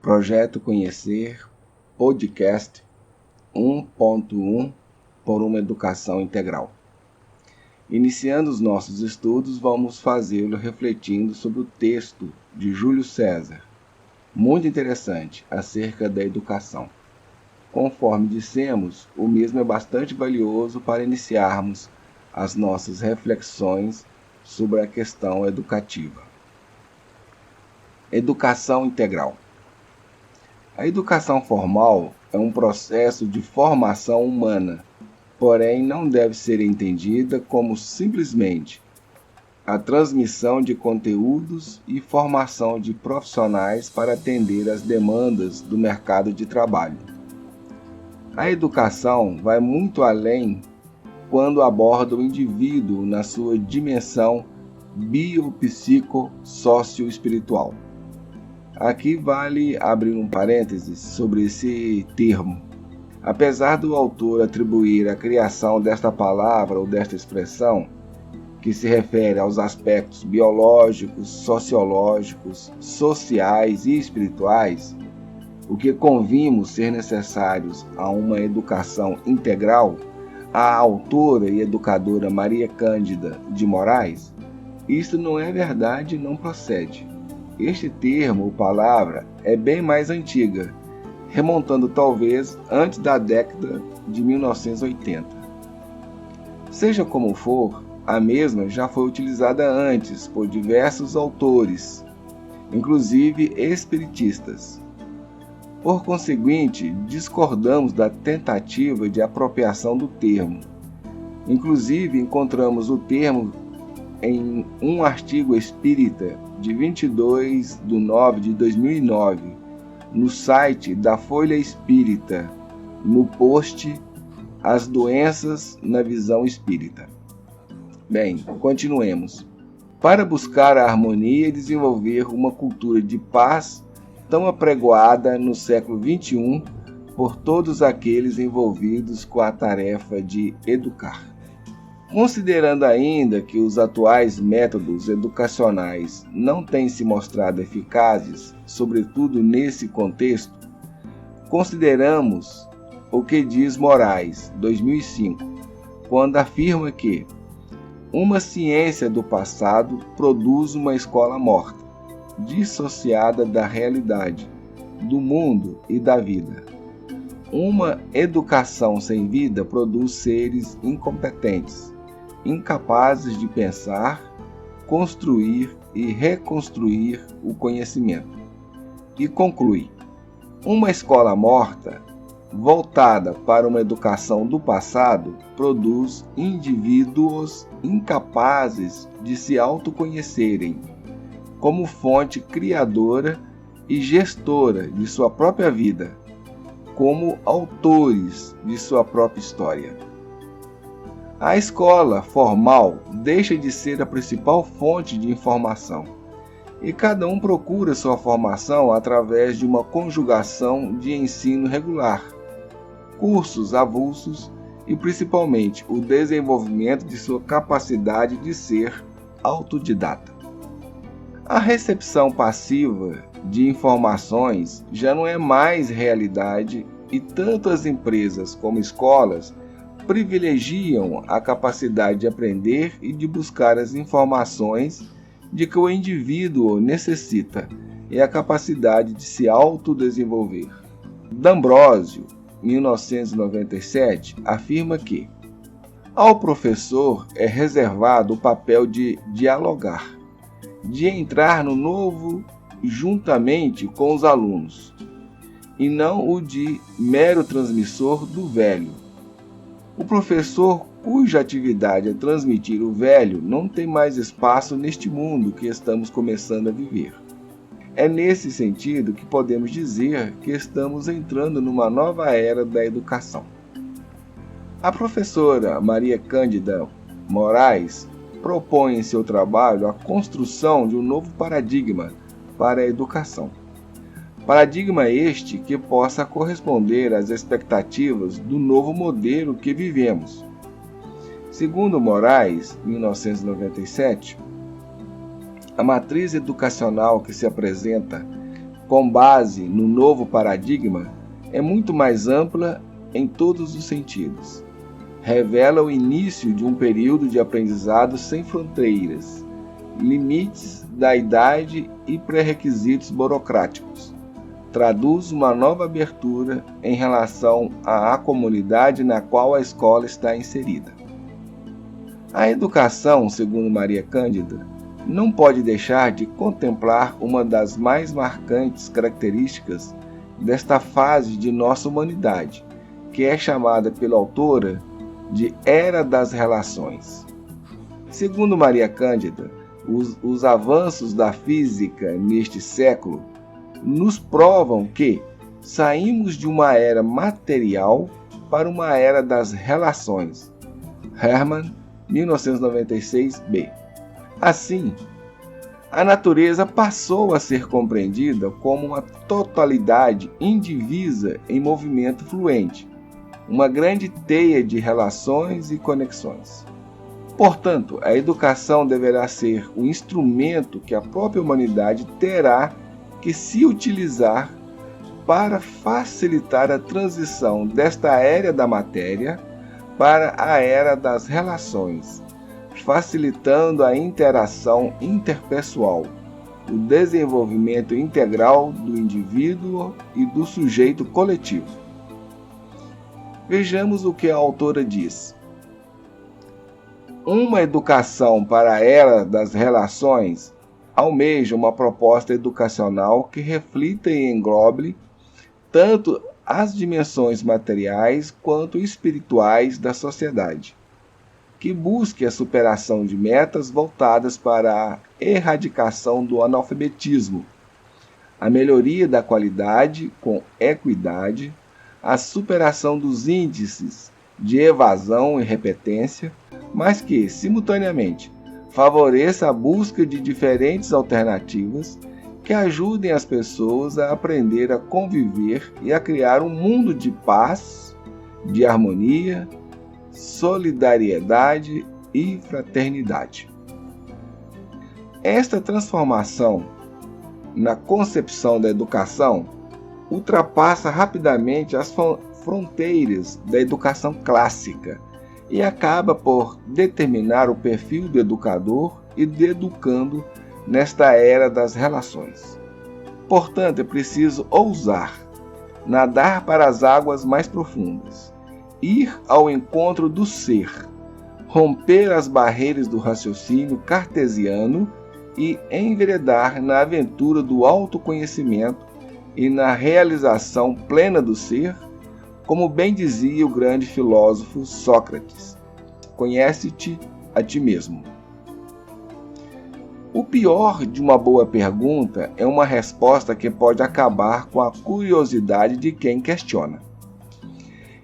Projeto Conhecer, podcast 1.1 por uma educação integral. Iniciando os nossos estudos, vamos fazê-lo refletindo sobre o texto de Júlio César, muito interessante, acerca da educação. Conforme dissemos, o mesmo é bastante valioso para iniciarmos as nossas reflexões sobre a questão educativa. Educação integral. A educação formal é um processo de formação humana, porém não deve ser entendida como simplesmente a transmissão de conteúdos e formação de profissionais para atender às demandas do mercado de trabalho. A educação vai muito além quando aborda o indivíduo na sua dimensão biopsico-socioespiritual. Aqui vale abrir um parênteses sobre esse termo. Apesar do autor atribuir a criação desta palavra ou desta expressão, que se refere aos aspectos biológicos, sociológicos, sociais e espirituais, o que convimos ser necessários a uma educação integral, a autora e educadora Maria Cândida de Moraes, isto não é verdade e não procede. Este termo ou palavra é bem mais antiga, remontando talvez antes da década de 1980. Seja como for, a mesma já foi utilizada antes por diversos autores, inclusive espiritistas. Por conseguinte, discordamos da tentativa de apropriação do termo. Inclusive, encontramos o termo em um artigo espírita de 22/9/2009, no site da Folha Espírita, no post As Doenças na Visão Espírita. Bem, continuemos. Para buscar a harmonia e desenvolver uma cultura de paz tão apregoada no século XXI por todos aqueles envolvidos com a tarefa de educar. Considerando ainda que os atuais métodos educacionais não têm se mostrado eficazes, sobretudo nesse contexto, consideramos o que diz Moraes, 2005, quando afirma que uma ciência do passado produz uma escola morta, dissociada da realidade, do mundo e da vida. Uma educação sem vida produz seres incompetentes, incapazes de pensar, construir e reconstruir o conhecimento. E conclui: uma escola morta, voltada para uma educação do passado, produz indivíduos incapazes de se autoconhecerem como fonte criadora e gestora de sua própria vida, como autores de sua própria história. A escola formal deixa de ser a principal fonte de informação, e cada um procura sua formação através de uma conjugação de ensino regular, cursos avulsos e principalmente o desenvolvimento de sua capacidade de ser autodidata. A recepção passiva de informações já não é mais realidade e tanto as empresas como escolas privilegiam a capacidade de aprender e de buscar as informações de que o indivíduo necessita e a capacidade de se autodesenvolver. D'Ambrosio, 1997, afirma que ao professor é reservado o papel de dialogar, de entrar no novo juntamente com os alunos, e não o de mero transmissor do velho. O professor cuja atividade é transmitir o velho não tem mais espaço neste mundo que estamos começando a viver. É nesse sentido que podemos dizer que estamos entrando numa nova era da educação. A professora Maria Cândida Moraes propõe em seu trabalho a construção de um novo paradigma para a educação. Paradigma este que possa corresponder às expectativas do novo modelo que vivemos. Segundo Moraes, 1997, a matriz educacional que se apresenta com base no novo paradigma, é muito mais ampla em todos os sentidos. Revela o início de um período de aprendizado sem fronteiras, limites da idade e pré-requisitos burocráticos. Traduz uma nova abertura em relação à comunidade na qual a escola está inserida. A educação, segundo Maria Cândida, não pode deixar de contemplar uma das mais marcantes características desta fase de nossa humanidade, que é chamada pela autora de Era das Relações. Segundo Maria Cândida, os avanços da física neste século nos provam que saímos de uma era material para uma era das relações. Hermann, 1996b. Assim, a natureza passou a ser compreendida como uma totalidade indivisa em movimento fluente, uma grande teia de relações e conexões. Portanto, a educação deverá ser o instrumento que a própria humanidade terá que se utilizar para facilitar a transição desta era da matéria para a era das relações, facilitando a interação interpessoal, o desenvolvimento integral do indivíduo e do sujeito coletivo. Vejamos o que a autora diz. Uma educação para a era das relações almeja uma proposta educacional que reflita e englobe tanto as dimensões materiais quanto espirituais da sociedade, que busque a superação de metas voltadas para a erradicação do analfabetismo, a melhoria da qualidade com equidade, a superação dos índices de evasão e repetência, mas que, simultaneamente, favoreça a busca de diferentes alternativas que ajudem as pessoas a aprender a conviver e a criar um mundo de paz, de harmonia, solidariedade e fraternidade. Esta transformação na concepção da educação ultrapassa rapidamente as fronteiras da educação clássica e acaba por determinar o perfil do educador e do educando nesta era das relações. Portanto, é preciso ousar, nadar para as águas mais profundas, ir ao encontro do ser, romper as barreiras do raciocínio cartesiano e enveredar na aventura do autoconhecimento e na realização plena do ser, como bem dizia o grande filósofo Sócrates: conhece-te a ti mesmo. O pior de uma boa pergunta é uma resposta que pode acabar com a curiosidade de quem questiona.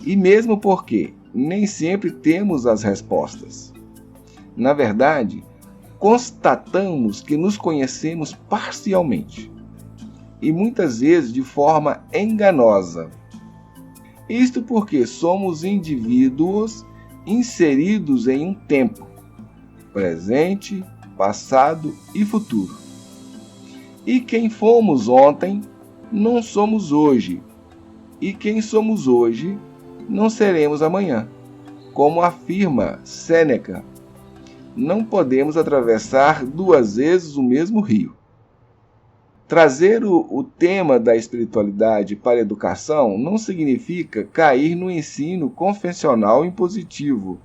E mesmo porque nem sempre temos as respostas. Na verdade, constatamos que nos conhecemos parcialmente, e muitas vezes de forma enganosa. Isto porque somos indivíduos inseridos em um tempo, presente, passado e futuro. E quem fomos ontem, não somos hoje. E quem somos hoje, não seremos amanhã. Como afirma Sêneca, não podemos atravessar duas vezes o mesmo rio. Trazer o tema da espiritualidade para a educação não significa cair no ensino convencional impositivo,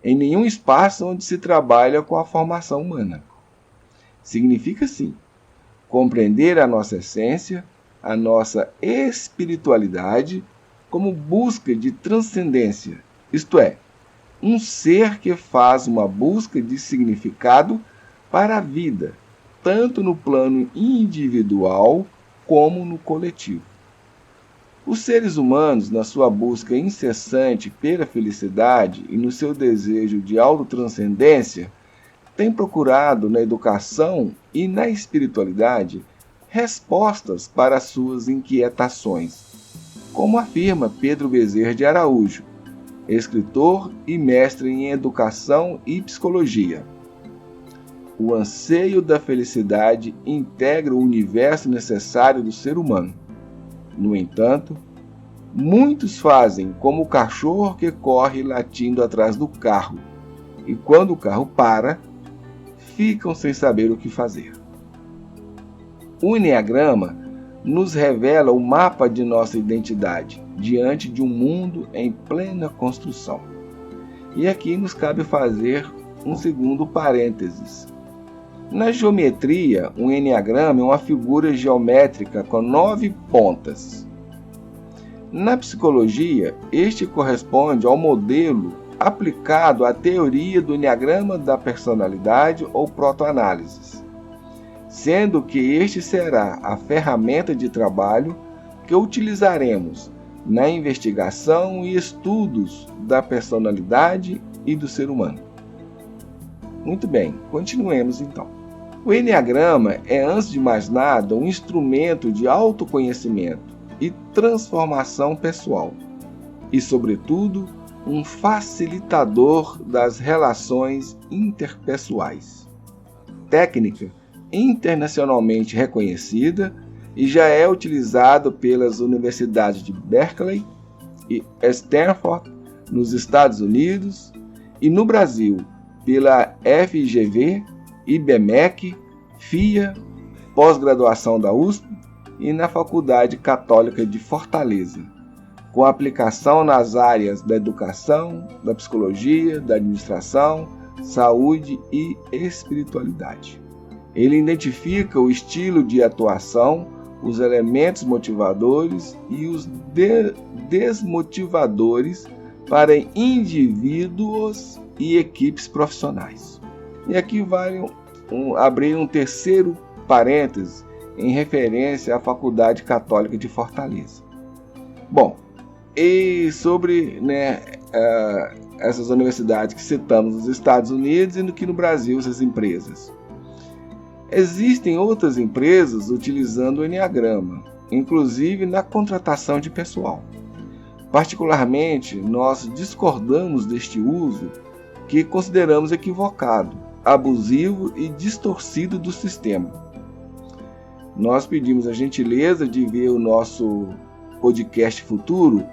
em nenhum espaço onde se trabalha com a formação humana. Significa, sim, compreender a nossa essência, a nossa espiritualidade, como busca de transcendência, isto é, um ser que faz uma busca de significado para a vida, tanto no plano individual como no coletivo. Os seres humanos, na sua busca incessante pela felicidade e no seu desejo de autotranscendência, têm procurado na educação e na espiritualidade respostas para as suas inquietações, como afirma Pedro Bezerra de Araújo, escritor e mestre em educação e psicologia. o anseio da felicidade integra o universo necessário do ser humano. No entanto, muitos fazem como o cachorro que corre latindo atrás do carro, e quando o carro para, ficam sem saber o que fazer. O Enneagrama nos revela o mapa de nossa identidade diante de um mundo em plena construção. E aqui nos cabe fazer um segundo parênteses. Na geometria, um Enneagrama é uma figura geométrica com 9 pontas. Na psicologia, este corresponde ao modelo aplicado à teoria do Enneagrama da personalidade ou protoanálises, sendo que este será a ferramenta de trabalho que utilizaremos na investigação e estudos da personalidade e do ser humano. Muito bem, continuemos então. O Enneagrama é, antes de mais nada, um instrumento de autoconhecimento e transformação pessoal e, sobretudo, um facilitador das relações interpessoais. Técnica internacionalmente reconhecida e já é utilizado pelas universidades de Berkeley e Stanford, nos Estados Unidos, e no Brasil, pela FGV, IBMEC, FIA, pós-graduação da USP e na Faculdade Católica de Fortaleza, com aplicação nas áreas da educação, da psicologia, da administração, saúde e espiritualidade. Ele identifica o estilo de atuação, os elementos motivadores e os desmotivadores para indivíduos e equipes profissionais. E aqui vale abrir um terceiro parêntese em referência à Faculdade Católica de Fortaleza. Bom, e sobre essas universidades que citamos nos Estados Unidos e aqui no Brasil, essas empresas. Existem outras empresas utilizando o Enneagrama, inclusive na contratação de pessoal. Particularmente, nós discordamos deste uso que consideramos equivocado, abusivo e distorcido do sistema. Nós pedimos a gentileza de ver o nosso podcast futuro,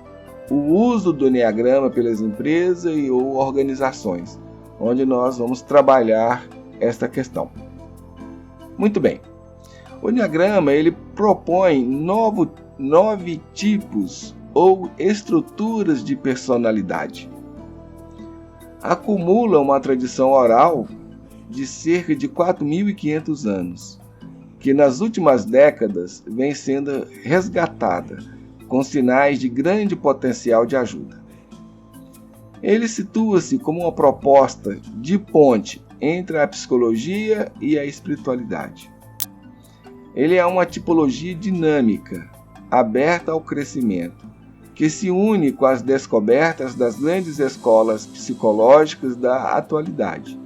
o uso do Enneagrama pelas empresas e ou organizações, onde nós vamos trabalhar esta questão. Muito bem. O Enneagrama ele propõe 9 tipos ou estruturas de personalidade. Acumula uma tradição oral de cerca de 4.500 anos, que nas últimas décadas vem sendo resgatada, com sinais de grande potencial de ajuda. Ele situa-se como uma proposta de ponte entre a psicologia e a espiritualidade. Ele é uma tipologia dinâmica, aberta ao crescimento, que se une com as descobertas das grandes escolas psicológicas da atualidade,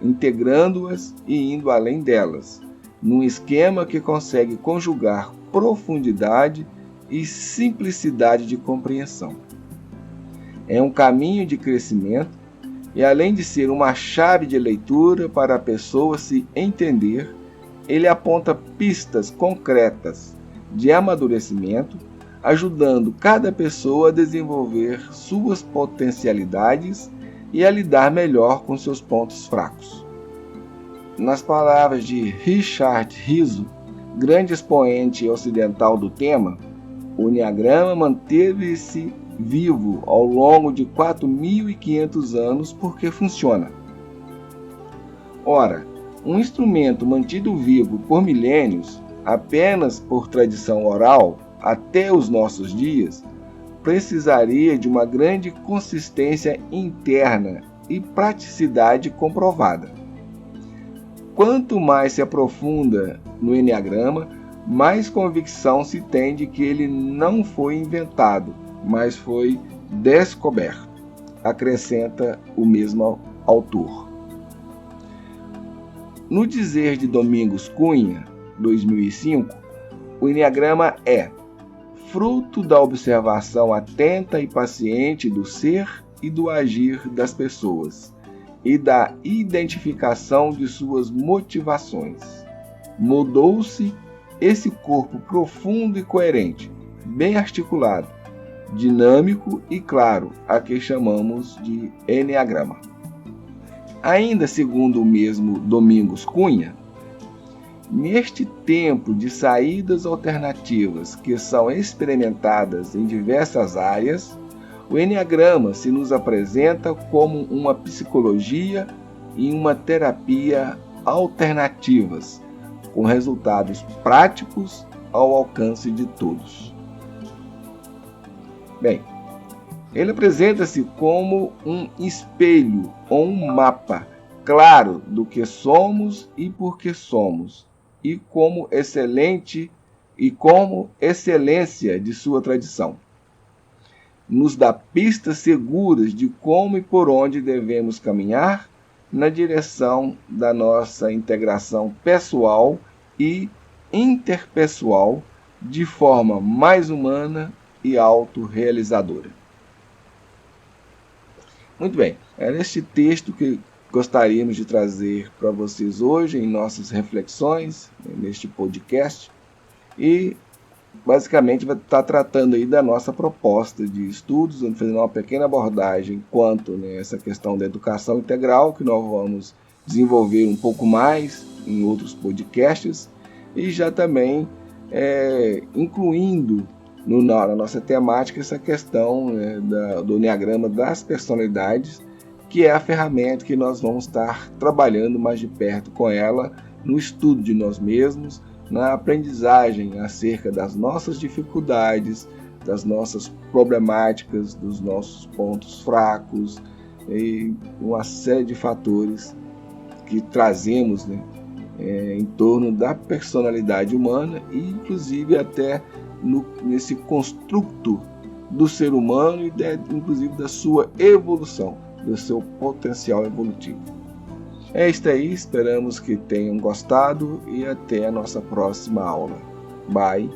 integrando-as e indo além delas, num esquema que consegue conjugar profundidade e simplicidade de compreensão. É um caminho de crescimento e, além de ser uma chave de leitura para a pessoa se entender, ele aponta pistas concretas de amadurecimento, ajudando cada pessoa a desenvolver suas potencialidades e a lidar melhor com seus pontos fracos. Nas palavras de Richard Riso, grande expoente ocidental do tema, o Enneagrama manteve-se vivo ao longo de 4.500 anos porque funciona. Ora, um instrumento mantido vivo por milênios, apenas por tradição oral, até os nossos dias, precisaria de uma grande consistência interna e praticidade comprovada. Quanto mais se aprofunda no Enneagrama, mais convicção se tem de que ele não foi inventado, mas foi descoberto, acrescenta o mesmo autor. No dizer de Domingos Cunha, 2005, o Enneagrama é fruto da observação atenta e paciente do ser e do agir das pessoas, e da identificação de suas motivações. Moldou-se esse corpo profundo e coerente, bem articulado, dinâmico e claro, a que chamamos de Eneagrama. Ainda segundo o mesmo Domingos Cunha, neste tempo de saídas alternativas que são experimentadas em diversas áreas, o Eneagrama se nos apresenta como uma psicologia e uma terapia alternativas, com resultados práticos ao alcance de todos. Bem, ele apresenta-se como um espelho ou um mapa claro do que somos e por que somos, e como excelência de sua tradição. Nos dá pistas seguras de como e por onde devemos caminhar na direção da nossa integração pessoal e interpessoal de forma mais humana e autorrealizadora. Muito bem, é neste texto que gostaríamos de trazer para vocês hoje em nossas reflexões, neste podcast, e basicamente vai estar tratando aí da nossa proposta de estudos, fazendo uma pequena abordagem quanto essa questão da educação integral, que nós vamos desenvolver um pouco mais em outros podcasts, e já também incluindo na nossa temática essa questão do Eneagrama das personalidades, que é a ferramenta que nós vamos estar trabalhando mais de perto com ela no estudo de nós mesmos, na aprendizagem acerca das nossas dificuldades, das nossas problemáticas, dos nossos pontos fracos e uma série de fatores que trazemos em torno da personalidade humana e inclusive até nesse construto do ser humano e inclusive da sua evolução, do seu potencial evolutivo. É isso aí, esperamos que tenham gostado e até a nossa próxima aula. Bye!